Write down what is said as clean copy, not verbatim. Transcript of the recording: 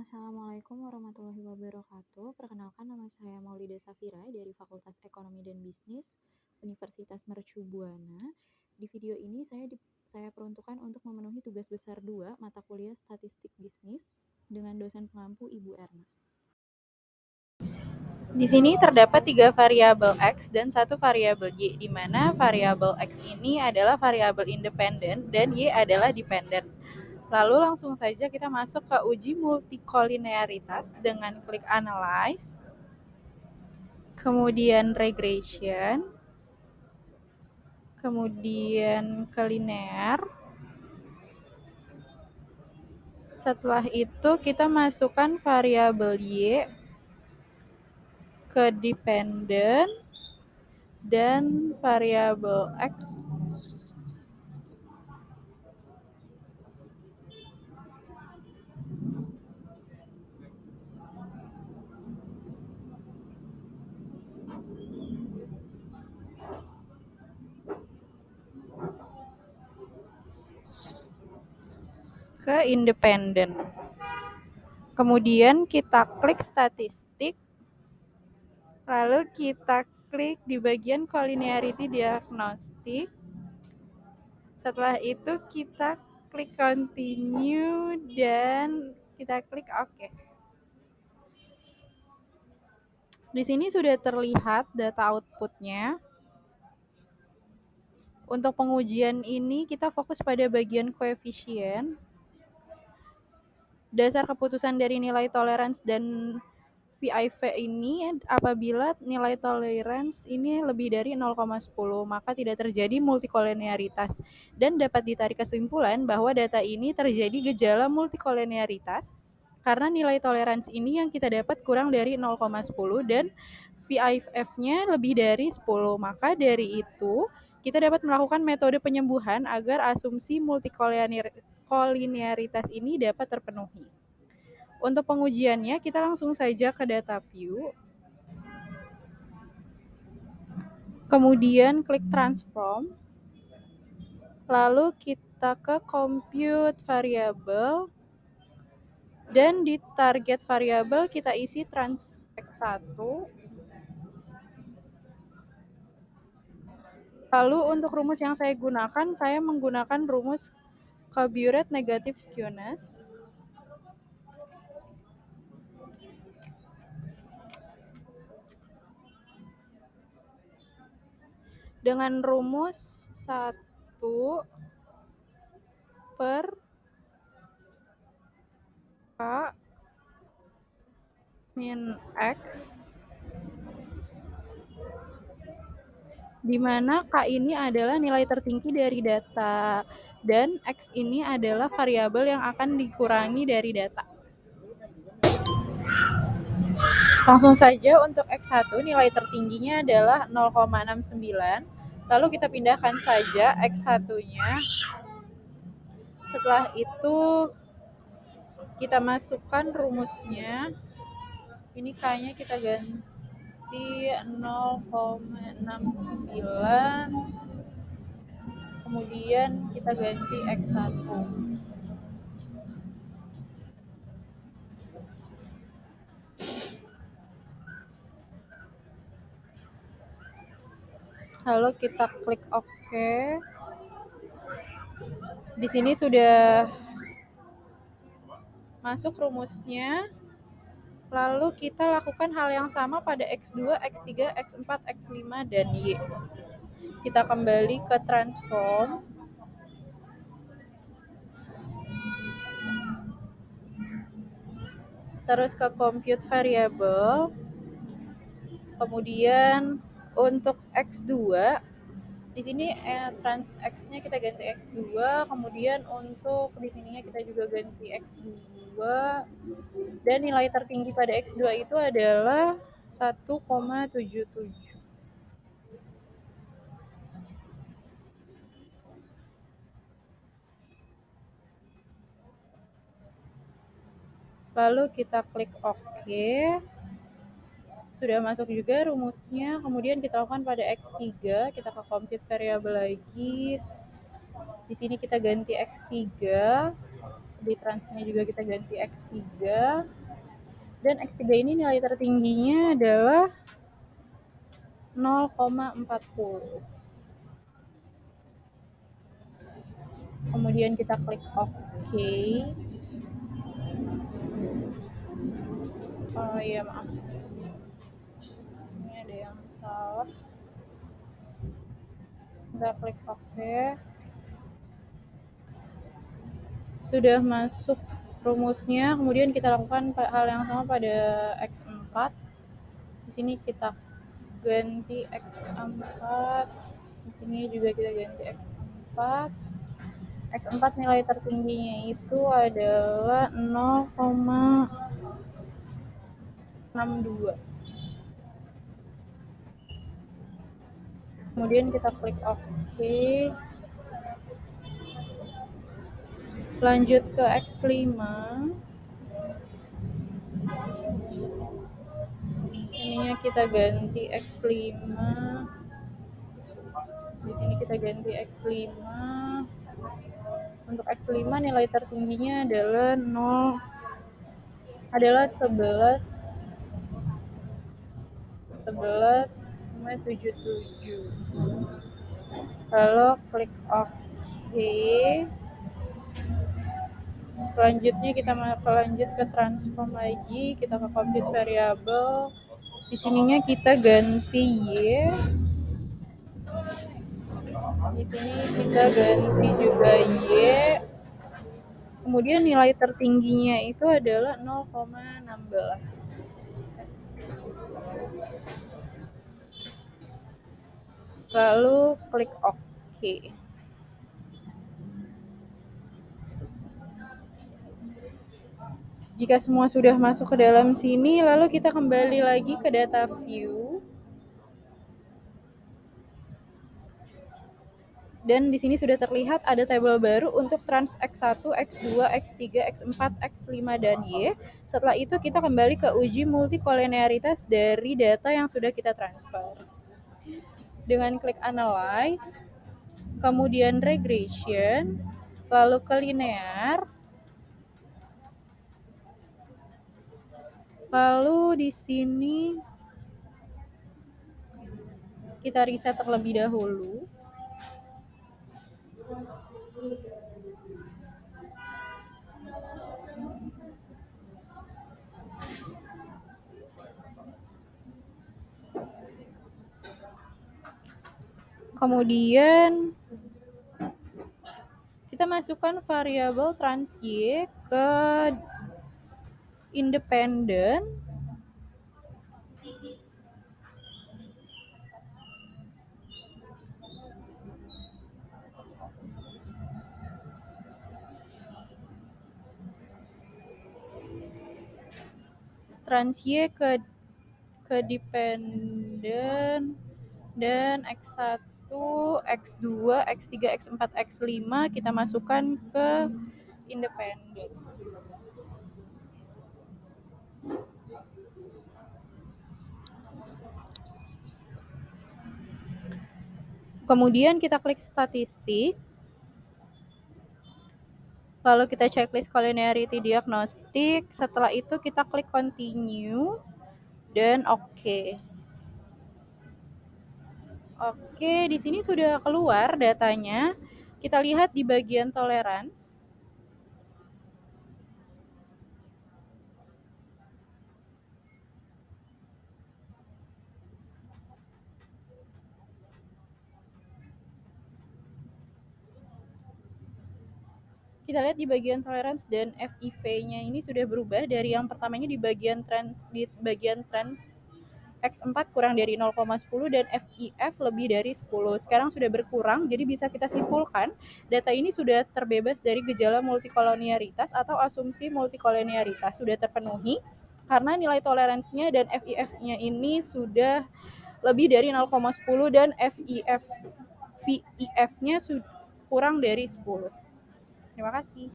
Assalamualaikum warahmatullahi wabarakatuh. Perkenalkan, nama saya Maulida Safira dari Fakultas Ekonomi dan Bisnis Universitas Mercu Buana. Di video ini saya peruntukkan untuk memenuhi tugas besar 2 mata kuliah Statistik Bisnis dengan dosen pengampu Ibu Erna. Di sini terdapat 3 variabel X dan 1 variabel Y, di mana variabel X ini adalah variabel independen dan Y adalah dependen. Lalu langsung saja kita masuk ke uji multikolinearitas dengan klik Analyze, kemudian Regression, kemudian ke Linear. Setelah itu kita masukkan variabel Y ke Dependent dan variabel X ke Independent. Kemudian kita klik Statistik, lalu kita klik di bagian Collinearity Diagnostic. Setelah itu kita klik Continue dan kita klik OK. Di sini sudah terlihat data outputnya. Untuk pengujian ini kita fokus pada bagian koefisien. Dasar keputusan dari nilai toleransi dan PIV ini apabila nilai toleransi ini lebih dari 0,10 maka tidak terjadi multikolinearitas dan dapat ditarik kesimpulan bahwa data ini terjadi gejala multikolinearitas karena nilai toleransi ini yang kita dapat kurang dari 0,10 dan VIF-nya lebih dari 10. Maka dari itu kita dapat melakukan metode penyembuhan agar asumsi multikolinearitas ini dapat terpenuhi. Untuk pengujiannya, kita langsung saja ke data view. Kemudian klik transform. Lalu kita ke compute variable. Dan di target variable kita isi trans X1. Lalu untuk rumus yang saya gunakan, saya menggunakan rumus Kobiuret negative skewness. Dengan rumus 1 per K min X, di mana K ini adalah nilai tertinggi dari data dan X ini adalah variabel yang akan dikurangi dari data. Langsung saja untuk X1 nilai tertingginya adalah 0,69. Lalu kita pindahkan saja X1-nya. Setelah itu kita masukkan rumusnya. Ini K-nya kita ganti 0,69. Kemudian kita ganti X1. Lalu kita klik OK. Di sini sudah masuk rumusnya. Lalu kita lakukan hal yang sama pada X2, X3, X4, X5, dan Y. Kita kembali ke transform. Terus ke compute variable. Kemudian untuk X2, di sini trans X-nya kita ganti X2, kemudian untuk di sininya kita juga ganti X2, dan nilai tertinggi pada X2 itu adalah 1,77. Lalu kita klik OK. Sudah masuk juga rumusnya. Kemudian kita lakukan pada X3, kita ke compute variable lagi. Di sini kita ganti X3. Di transnya juga kita ganti X3. Dan X3 ini nilai tertingginya adalah 0,40. Kemudian kita klik OK. Oh iya, maaf. Sini ada yang salah. Kita klik OK. Sudah masuk rumusnya, kemudian kita lakukan hal yang sama pada X4. Di sini kita ganti X4. Di sini juga kita ganti X4. X4 nilai tertingginya itu adalah 0,62. Kemudian kita klik OK. Lanjut ke X5. Ininya kita ganti X5. Di sini kita ganti X5. Untuk X5 nilai tertingginya adalah 11,77. Lalu klik OK. Selanjutnya kita lanjut ke transform lagi, kita ke compute variable. Di sininya kita ganti Y. Di sini kita ganti juga Y. Kemudian nilai tertingginya itu adalah 0,16. Lalu klik OK. Jika semua sudah masuk ke dalam sini, lalu kita kembali lagi ke data view. Dan di sini sudah terlihat ada tabel baru untuk trans X1, X2, X3, X4, X5, dan Y. Setelah itu kita kembali ke uji multikolinearitas dari data yang sudah kita transfer. Dengan klik Analyze, kemudian Regression, lalu ke Linear, lalu di sini kita reset terlebih dahulu. Kemudian kita masukkan variabel trans Y ke independen. Trans Y ke dependen, dan X1, X2, X3, X4, X5 kita masukkan ke independen. Kemudian kita klik statistik. Lalu kita checklist collinearity diagnostic. Setelah itu kita klik continue dan OK. Oke, di sini sudah keluar datanya. Kita lihat di bagian tolerance. Kita lihat di bagian tolerance dan FIV-nya ini sudah berubah dari yang pertamanya di bagian trans X4 kurang dari 0,10 dan FIF lebih dari 10. Sekarang sudah berkurang, jadi bisa kita simpulkan data ini sudah terbebas dari gejala multikolonialitas atau asumsi multikolonialitas, sudah terpenuhi karena nilai toleransinya dan FIF-nya ini sudah lebih dari 0,10 dan VIF-nya kurang dari 10. Terima kasih.